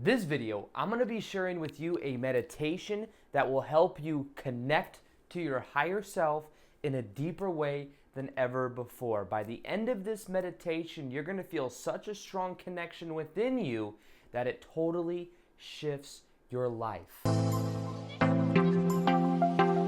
This video, I'm going to be sharing with you a meditation that will help you connect to your higher self in a deeper way than ever before. By the end of this meditation, you're going to feel such a strong connection within you that it totally shifts your life.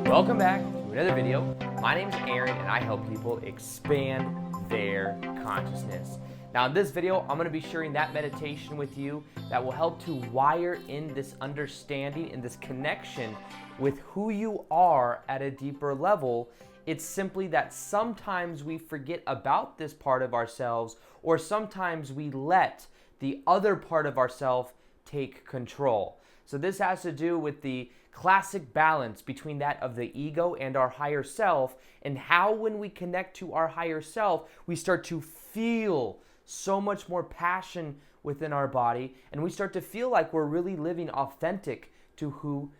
Welcome back to another video. My name is Aaron and I help people expand their consciousness. Now in this video, I'm going to be sharing that meditation with you that will help to wire in this understanding and this connection with who you are at a deeper level. It's simply that sometimes we forget about this part of ourselves, or sometimes we let the other part of ourselves take control. So this has to do with the classic balance between that of the ego and our higher self, and how when we connect to our higher self, we start to feel so much more passion within our body, and we start to feel like we're really living authentic to who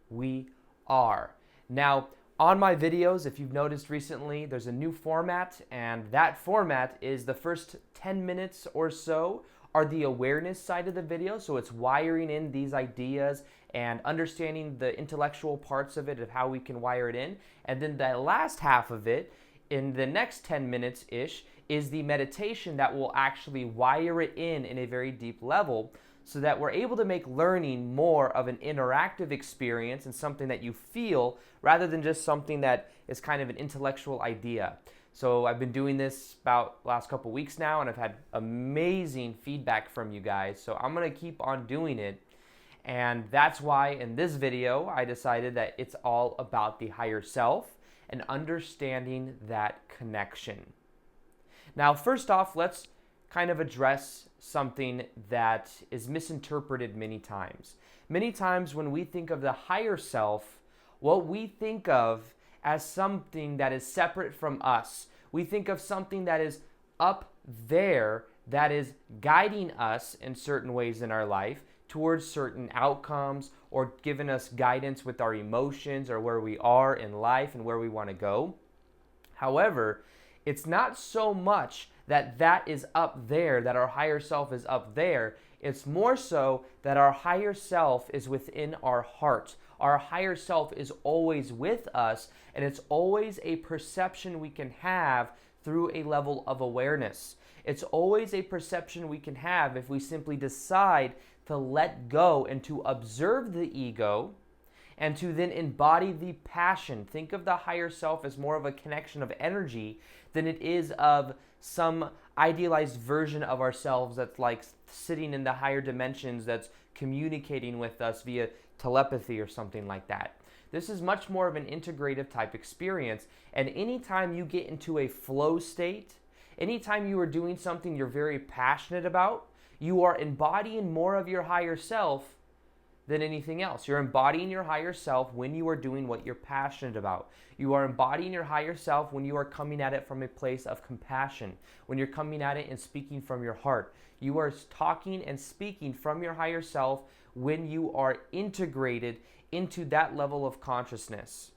we are. Now, on my videos, if you've noticed recently, there's a new format, and that format is the first 10 minutes or so are the awareness side of the video. So it's wiring in these ideas and understanding the intellectual parts of it, of how we can wire it in. And then the last half of it, in the next 10 minutes-ish, is the meditation that will actually wire it in a very deep level, so that we're able to make learning more of an interactive experience and something that you feel, rather than just something that is kind of an intellectual idea. So I've been doing this about the last couple weeks now, and I've had amazing feedback from you guys. So I'm going to keep on doing it. And that's why in this video, I decided that it's all about the higher self and understanding that connection. Now, first off, let's kind of address something that is misinterpreted many times. Many times when we think of the higher self, what we think of as something that is separate from us. We think of something that is up there, that is guiding us in certain ways in our life towards certain outcomes, or giving us guidance with our emotions or where we are in life and where we want to go. However, it's not so much that that is up there, that our higher self is up there. It's more so that our higher self is within our heart. Our higher self is always with us, and it's always a perception we can have through a level of awareness. It's always a perception we can have if we simply decide to let go and to observe the ego and to then embody the passion. Think of the higher self as more of a connection of energy than it is of some idealized version of ourselves that's like sitting in the higher dimensions, that's communicating with us via telepathy or something like that. This is much more of an integrative type experience, and anytime you get into a flow state, anytime you are doing something you're very passionate about, you are embodying more of your higher self than anything else. You're embodying your higher self when you are doing what you're passionate about. You are embodying your higher self when you are coming at it from a place of compassion, when you're coming at it and speaking from your heart. You are talking and speaking from your higher self when you are integrated into that level of consciousness.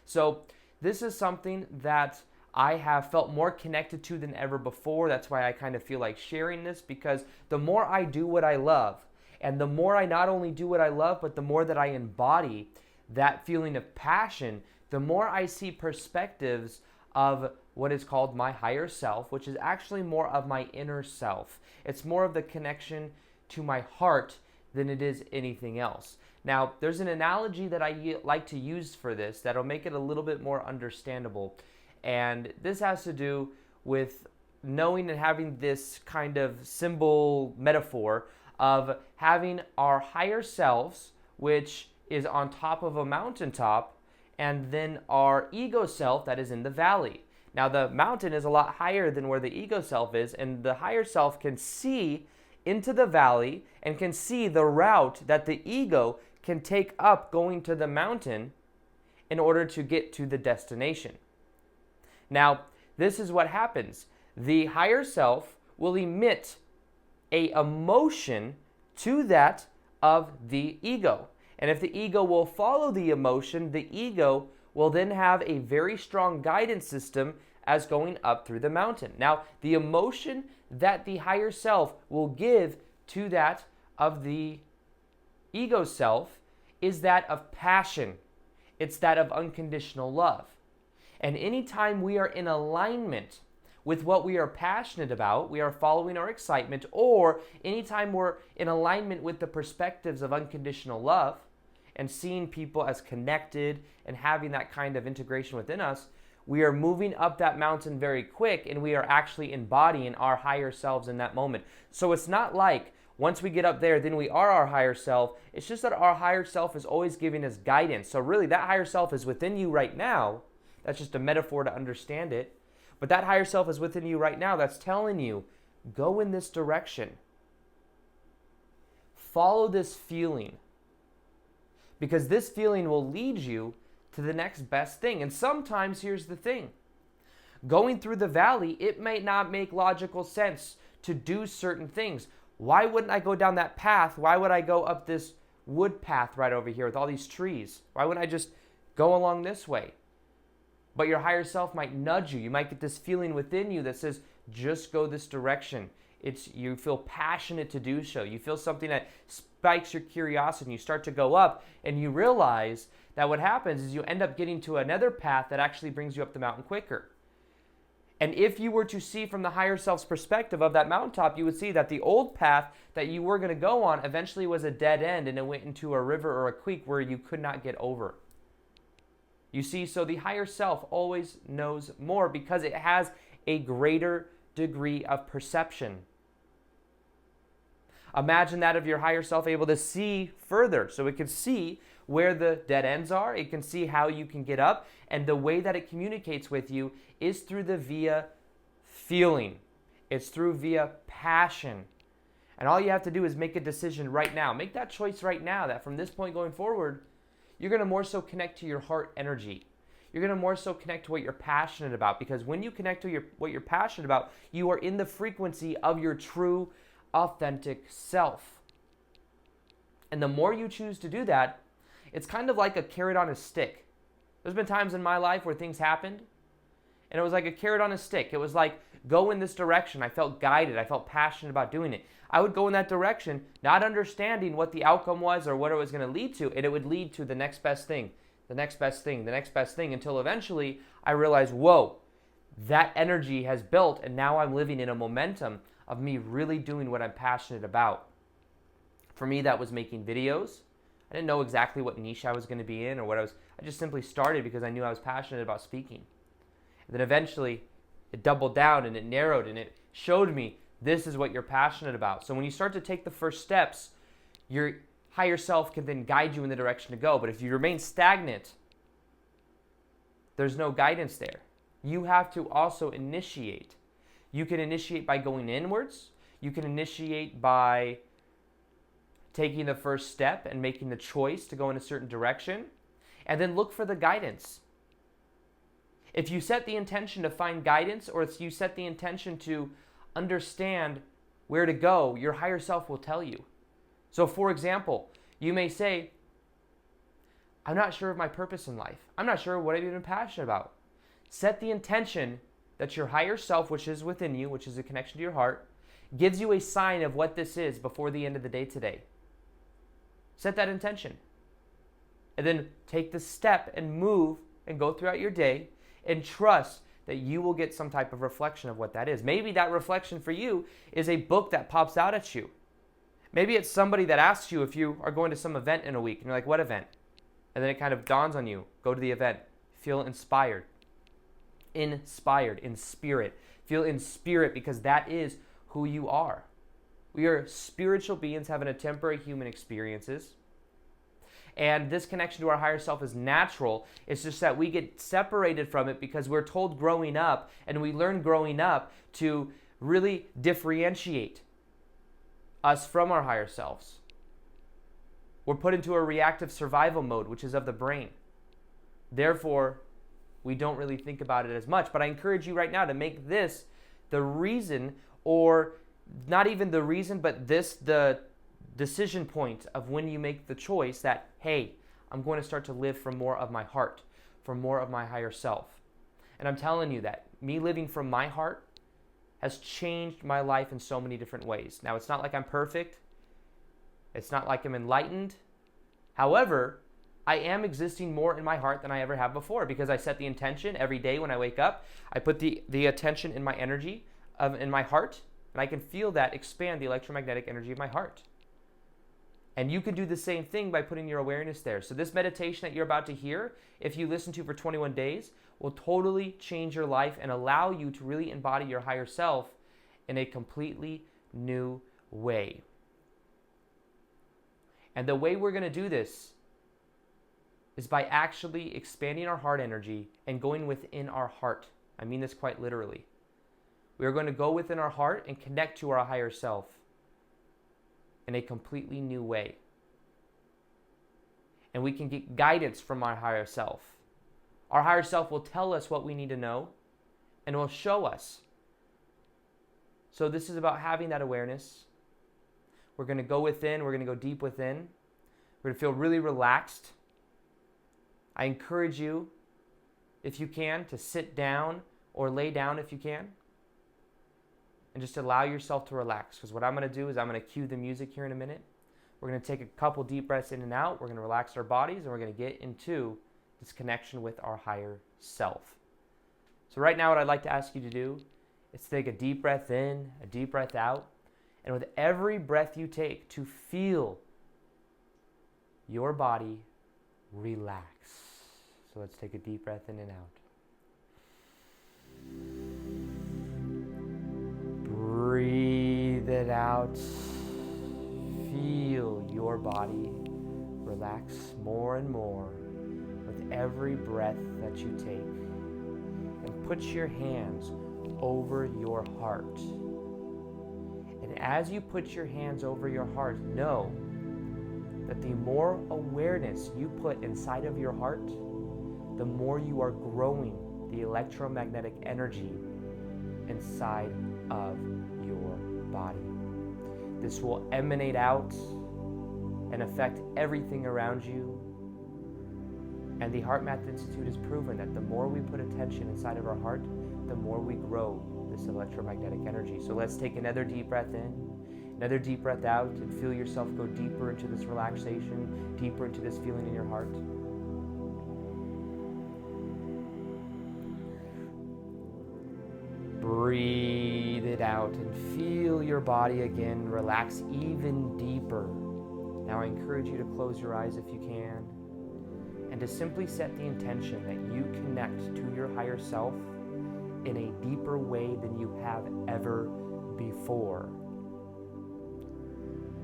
So this is something that I have felt more connected to than ever before. That's why I kind of feel like sharing this, because the more I do what I love, and the more I not only do what I love, but the more that I embody that feeling of passion, the more I see perspectives of what is called my higher self, which is actually more of my inner self. It's more of the connection to my heart than it is anything else. Now, there's an analogy that I like to use for this that'll make it a little bit more understandable. And this has to do with knowing and having this kind of symbol metaphor of having our higher selves, which is on top of a mountaintop, and then our ego self that is in the valley. Now, the mountain is a lot higher than where the ego self is, and the higher self can see into the valley and can see the route that the ego can take up going to the mountain in order to get to the destination. Now, this is what happens. The higher self will emit a emotion to that of the ego. And if the ego will follow the emotion, the ego will then have a very strong guidance system as going up through the mountain. Now, the emotion that the higher self will give to that of the ego self is that of passion. It's that of unconditional love. And anytime we are in alignment with what we are passionate about, we are following our excitement, or anytime we're in alignment with the perspectives of unconditional love and seeing people as connected and having that kind of integration within us, we are moving up that mountain very quick, and we are actually embodying our higher selves in that moment. So it's not like once we get up there, then we are our higher self. It's just that our higher self is always giving us guidance. So really, that higher self is within you right now. That's just a metaphor to understand it. But that higher self is within you right now that's telling you, go in this direction. Follow this feeling. Because this feeling will lead you to the next best thing. And sometimes, here's the thing. Going through the valley, it may not make logical sense to do certain things. Why wouldn't I go down that path? Why would I go up this wood path right over here with all these trees? Why wouldn't I just go along this way? But your higher self might nudge you. You might get this feeling within you that says, just go this direction. You feel passionate to do so. You feel something that spikes your curiosity, and you start to go up, and you realize that what happens is you end up getting to another path that actually brings you up the mountain quicker. And if you were to see from the higher self's perspective of that mountaintop, you would see that the old path that you were going to go on eventually was a dead end, and it went into a river or a creek where you could not get over. You see, so the higher self always knows more because it has a greater degree of perception. Imagine that of your higher self able to see further. So it can see where the dead ends are. It can see how you can get up. And the way that it communicates with you is through the via feeling. It's through via passion. And all you have to do is make a decision right now. Make that choice right now that from this point going forward, you're going to more so connect to your heart energy. You're going to more so connect to what you're passionate about. Because when you connect to what you're passionate about, you are in the frequency of your true, authentic self. And the more you choose to do that, it's kind of like a carrot on a stick. There's been times in my life where things happened, and it was like a carrot on a stick. It was like, go in this direction. I felt guided. I felt passionate about doing it. I would go in that direction, not understanding what the outcome was or what it was going to lead to, and it would lead to the next best thing, the next best thing, the next best thing, until eventually I realized, whoa, that energy has built, and now I'm living in a momentum of me really doing what I'm passionate about. For me, that was making videos. I didn't know exactly what niche I was going to be in or what I just simply started because I knew I was passionate about speaking. And then eventually it doubled down and it narrowed and it showed me this is what you're passionate about. So when you start to take the first steps, your higher self can then guide you in the direction to go. But if you remain stagnant, there's no guidance there. You have to also initiate. You can initiate by going inwards. You can initiate by taking the first step and making the choice to go in a certain direction, and then look for the guidance. If you set the intention to find guidance, or if you set the intention to understand where to go, your higher self will tell you. So for example, you may say, I'm not sure of my purpose in life. I'm not sure what I've been passionate about. Set the intention that your higher self, which is within you, which is a connection to your heart, gives you a sign of what this is before the end of the day today. Set that intention. And then take the step and move and go throughout your day and trust that you will get some type of reflection of what that is. Maybe that reflection for you is a book that pops out at you. Maybe it's somebody that asks you if you are going to some event in a week and you're like, what event? And then it kind of dawns on you, go to the event, feel inspired. Inspired, in spirit. Feel in spirit because that is who you are. We are spiritual beings having a temporary human experiences. And this connection to our higher self is natural. It's just that we get separated from it because we're told growing up, and we learn growing up to really differentiate us from our higher selves. We're put into a reactive survival mode, which is of the brain. Therefore, we don't really think about it as much. But I encourage you right now to make this the reason, or not even the reason, but this the decision point of when you make the choice that, hey, I'm going to start to live from more of my heart, from more of my higher self. And I'm telling you that me living from my heart has changed my life in so many different ways. Now, it's not like I'm perfect. It's not like I'm enlightened. However, I am existing more in my heart than I ever have before because I set the intention every day when I wake up. I put the attention in my energy, in my heart, and I can feel that expand the electromagnetic energy of my heart. And you can do the same thing by putting your awareness there. So this meditation that you're about to hear, if you listen to for 21 days, will totally change your life and allow you to really embody your higher self in a completely new way. And the way we're going to do this is by actually expanding our heart energy and going within our heart. I mean this quite literally. We are going to go within our heart and connect to our higher self in a completely new way. And we can get guidance from our higher self. Our higher self will tell us what we need to know and will show us. So this is about having that awareness. We're going to go within, we're going to go deep within. We're going to feel really relaxed. I encourage you, if you can, to sit down or lay down if you can. And just allow yourself to relax. Because what I'm going to do is I'm going to cue the music here in a minute. We're going to take a couple deep breaths in and out. We're going to relax our bodies and we're going to get into this connection with our higher self. So right now what I'd like to ask you to do is take a deep breath in, a deep breath out. And with every breath you take, to feel your body relax. So let's take a deep breath in and out. Breathe it out. Feel your body relax more and more with every breath that you take. And put your hands over your heart. And as you put your hands over your heart, know that the more awareness you put inside of your heart, the more you are growing the electromagnetic energy inside of your body. This will emanate out and affect everything around you. And the Heart Math Institute has proven that the more we put attention inside of our heart, the more we grow this electromagnetic energy. So let's take another deep breath in, another deep breath out, and feel yourself go deeper into this relaxation, deeper into this feeling in your heart. Breathe it out and feel your body again relax even deeper. Now I encourage you to close your eyes if you can, and to simply set the intention that you connect to your higher self in a deeper way than you have ever before.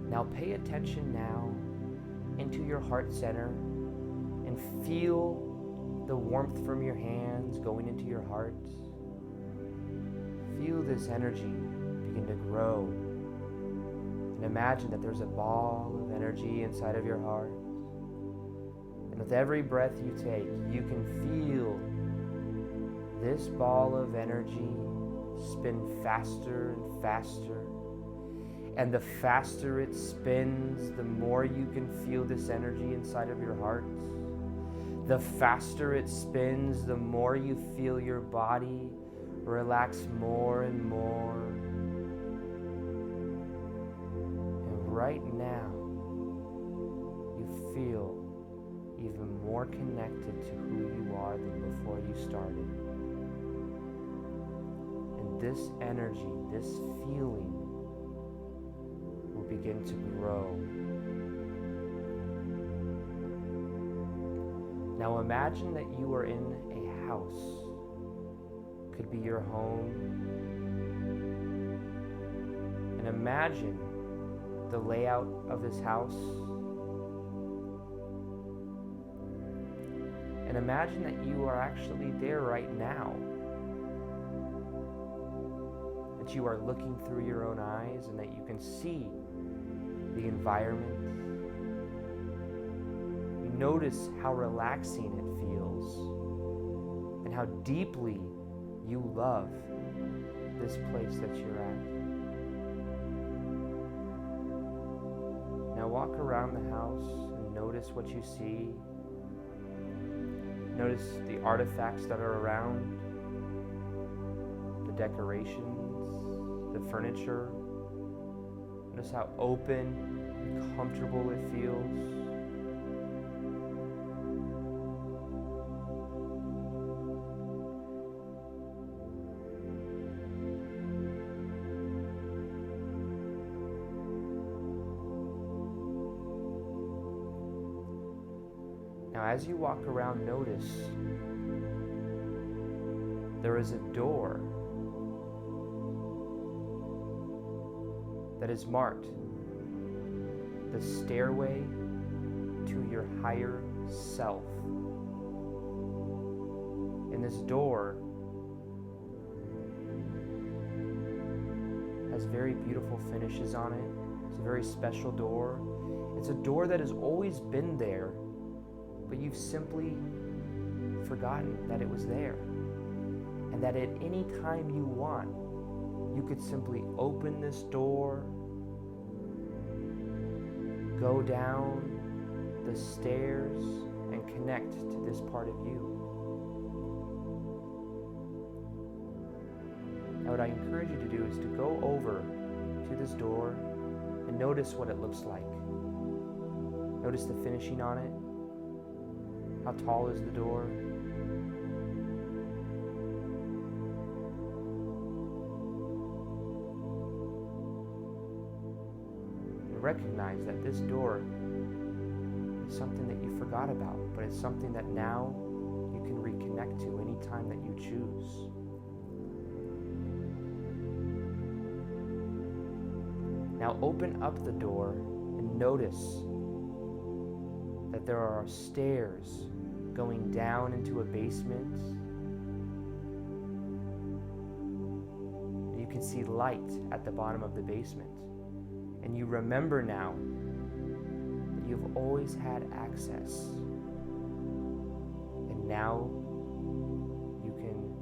Now pay attention now into your heart center and feel the warmth from your hands going into your heart. Feel this energy begin to grow. And imagine that there's a ball of energy inside of your heart. And with every breath you take, you can feel this ball of energy spin faster and faster. And the faster it spins, the more you can feel this energy inside of your heart. The faster it spins, the more you feel your body relax more and more. And right now, you feel even more connected to who you are than before you started. And this energy, this feeling, will begin to grow. Now imagine that you are in a house. Could be your home. And imagine the layout of this house. And imagine that you are actually there right now. That you are looking through your own eyes and that you can see the environment. You notice how relaxing it feels and how deeply you love this place that you're at. Now walk around the house and notice what you see. Notice the artifacts that are around, the decorations, the furniture. Notice how open comfortable it feels. Now, as you walk around, notice there is a door that is marked the stairway to your higher self. And this door has very beautiful finishes on it. It's a very special door. It's a door that has always been there, but you've simply forgotten that it was there. And that at any time you want, you could simply open this door, go down the stairs, and connect to this part of you. Now, what I encourage you to do is to go over to this door and notice what it looks like. Notice the finishing on it. How tall is the door? Recognize that this door is something that you forgot about, but it's something that now you can reconnect to anytime that you choose. Now open up the door and notice that there are stairs going down into a basement. You can see light at the bottom of the basement. And you remember now that you've always had access. And now you can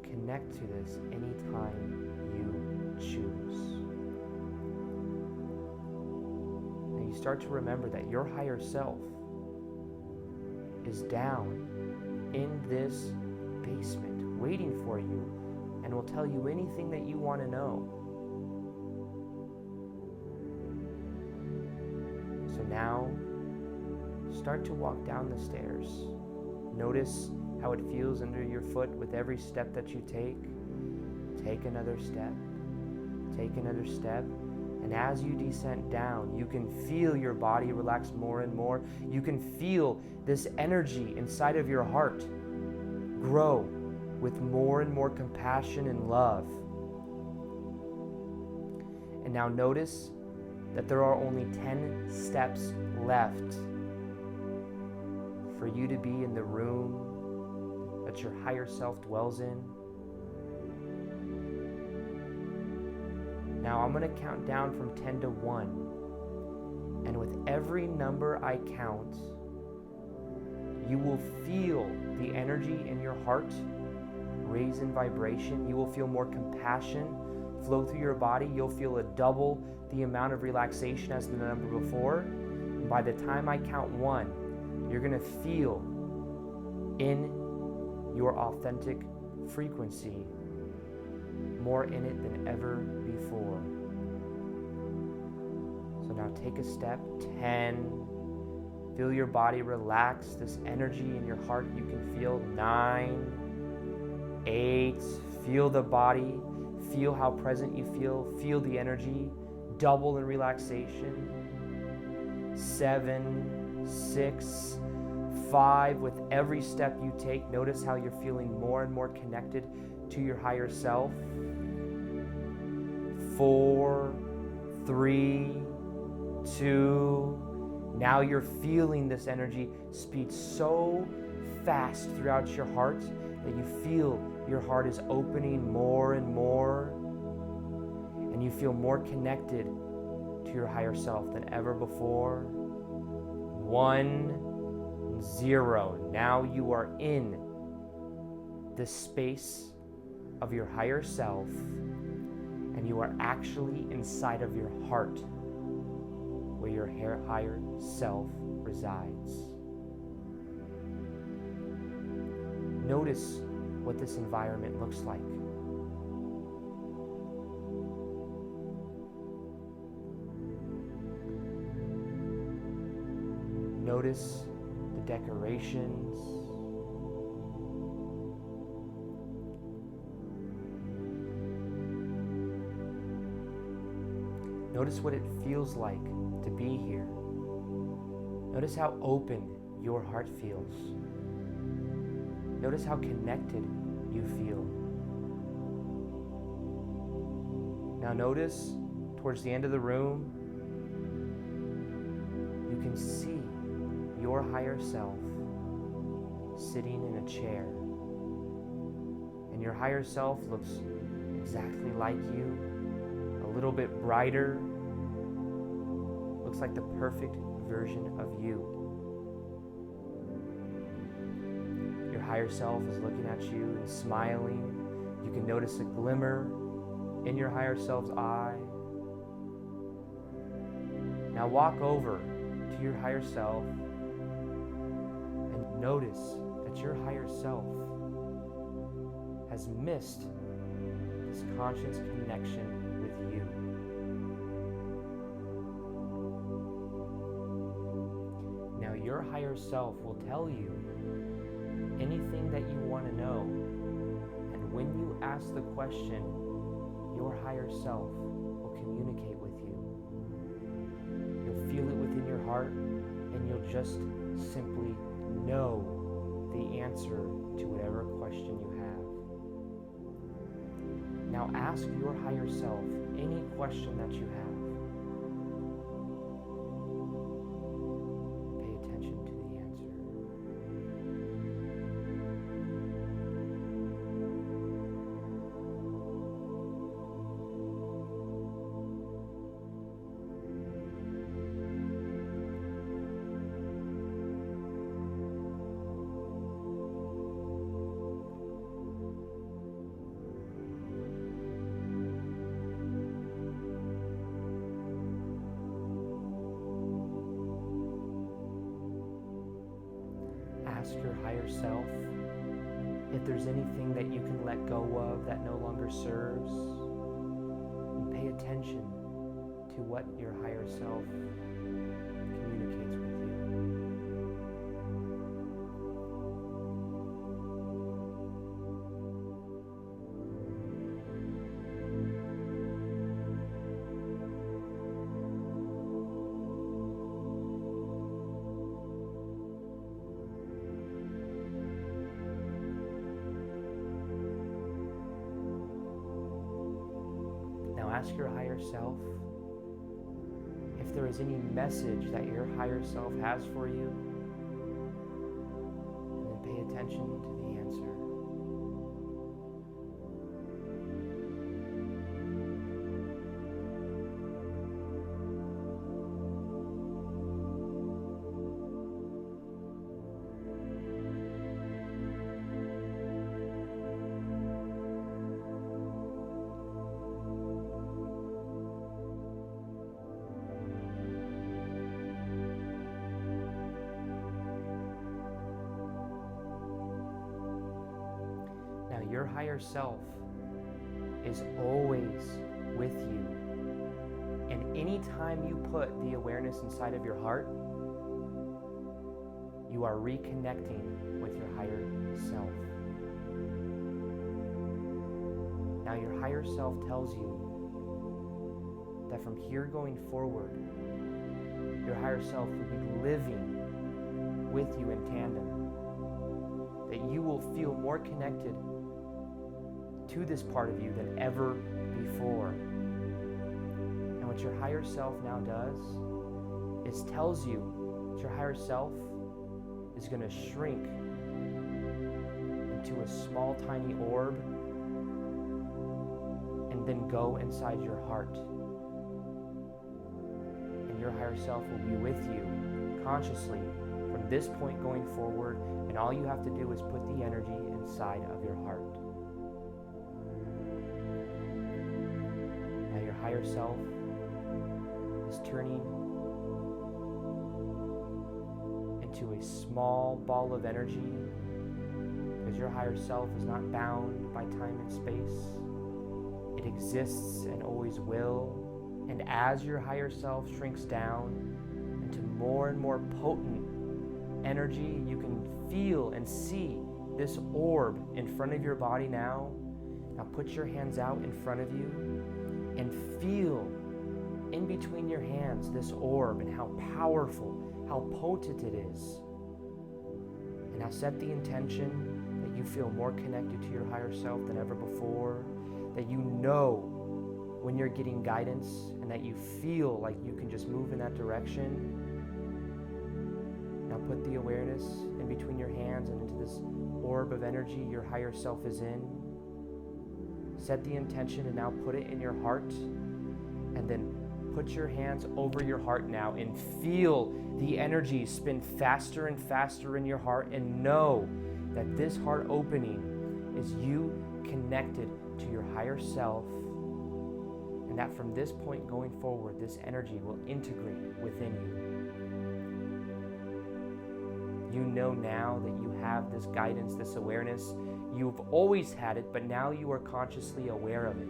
connect to this anytime you choose. And you start to remember that your higher self is down in this basement waiting for you and will tell you anything that you want to know. So now, start to walk down the stairs. Notice how it feels under your foot with every step that you take. Take another step. Take another step. And as you descend down, you can feel your body relax more and more. You can feel this energy inside of your heart grow with more and more compassion and love. And now notice that there are only 10 steps left for you to be in the room that your higher self dwells in. Now I'm going to count down from 10 to 1. And with every number I count, you will feel the energy in your heart raise in vibration. You will feel more compassion flow through your body. You'll feel a double the amount of relaxation as the number before. And by the time I count 1, you're going to feel in your authentic frequency more in it than ever before. So now take a step. 10. Feel your body relax. This energy in your heart you can feel. 9. 8. Feel the body. Feel how present you feel. Feel the energy. Double in relaxation. 7. 6. 5. With every step you take, notice how you're feeling more and more connected to your higher self. 4. 3. 2. Now you're feeling this energy speed so fast throughout your heart that you feel your heart is opening more and more, and you feel more connected to your higher self than ever before. 1. 0. Now you are in the space of your higher self, and you are actually inside of your heart where your higher self resides. Notice what this environment looks like. Notice the decorations. Notice what it feels like to be here. Notice how open your heart feels. Notice how connected you feel. Now notice towards the end of the room, you can see your higher self sitting in a chair. And your higher self looks exactly like you, a little bit brighter, looks like the perfect version of you. Your higher self is looking at you and smiling. You can notice a glimmer in your higher self's eye. Now walk over to your higher self and notice that your higher self has missed this conscious connection with you. Now your higher self will tell you anything that you want to know, and when you ask the question, your higher self will communicate with you. You'll feel it within your heart, and you'll just simply know the answer to whatever question you have. Now ask your higher self any question that you have. Pay attention to the answer. Ask your higher self if there's anything that you can let go of that no longer serves. And pay attention to what your higher self communicates with you. Now ask your higher self if there is any message that your higher self has for you, and then pay attention to the answer. Now, your higher self is always with you. And anytime you put the awareness inside of your heart, you are reconnecting with your higher self. Now, your higher self tells you that from here going forward, your higher self will be living with you in tandem, that you will feel more connected to this part of you than ever before. And what your higher self now does is tells you that your higher self is going to shrink into a small, tiny orb and then go inside your heart. And your higher self will be with you consciously from this point going forward, and all you have to do is put the energy inside of your heart. Now your higher self is turning into a small ball of energy, because your higher self is not bound by time and space. It exists and always will. And as your higher self shrinks down into more and more potent energy. You can feel and see this orb in front of your body now. Now put your hands out in front of you and feel in between your hands this orb and how powerful, how potent it is. And now set the intention that you feel more connected to your higher self than ever before, that you know when you're getting guidance and that you feel like you can just move in that direction. Now put the awareness in between your hands and into this orb of energy your higher self is in. Set the intention and now put it in your heart, and then put your hands over your heart now and feel the energy spin faster and faster in your heart, and know that this heart opening is you connected to your higher self, and that from this point going forward, this energy will integrate within you. You know now that you have this guidance, this awareness. You've always had it, but now you are consciously aware of it.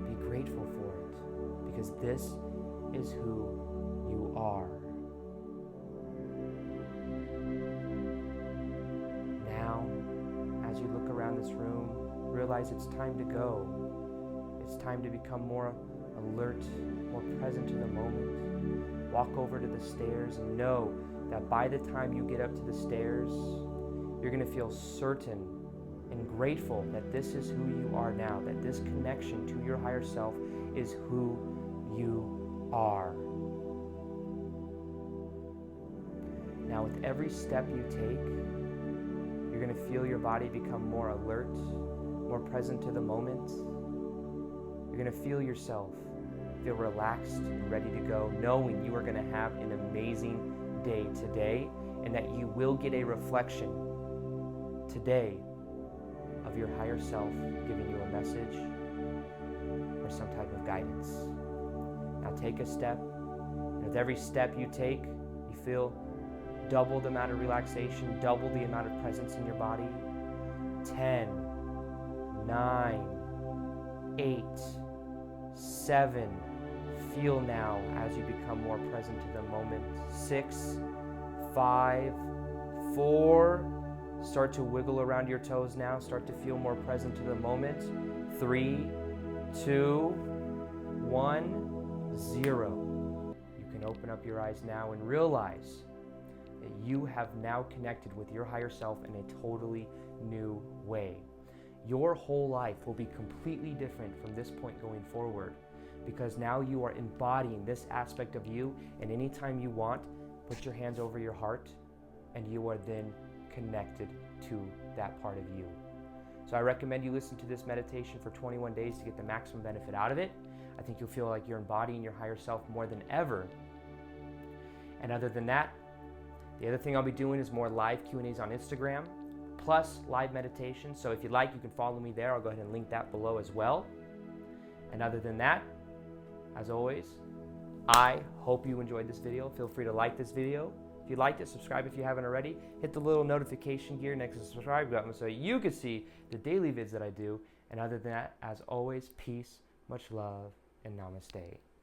Be grateful for it, because this is who you are. Now, as you look around this room, realize it's time to go. It's time to become more alert, more present to the moment. Walk over to the stairs and know that by the time you get up to the stairs, you're going to feel certain and grateful that this is who you are now, that this connection to your higher self is who you are. Now, with every step you take, you're going to feel your body become more alert, more present to the moment. You're going to feel yourself feel relaxed and ready to go, knowing you are going to have an amazing day today, and that you will get a reflection today of your higher self giving you a message or some type of guidance. Now take a step, and with every step you take, you feel double the amount of relaxation, double the amount of presence in your body. 10, 9, 8, 7. Feel now as you become more present to the moment. 6, 5, 4. Start to wiggle around your toes now. Start to feel more present to the moment. 3, 2, 1, 0. You can open up your eyes now and realize that you have now connected with your higher self in a totally new way. Your whole life will be completely different from this point going forward, because now you are embodying this aspect of you, and anytime you want, put your hands over your heart, and you are then connected to that part of you. So I recommend you listen to this meditation for 21 days to get the maximum benefit out of it. I think you'll feel like you're embodying your higher self more than ever. And other than that, the other thing I'll be doing is more live Q&As on Instagram, plus live meditation. So if you'd like, you can follow me there. I'll go ahead and link that below as well. And other than that, as always, I hope you enjoyed this video. Feel free to like this video. If you liked it, subscribe if you haven't already. Hit the little notification gear next to the subscribe button so you can see the daily vids that I do. And other than that, as always, peace, much love, and namaste.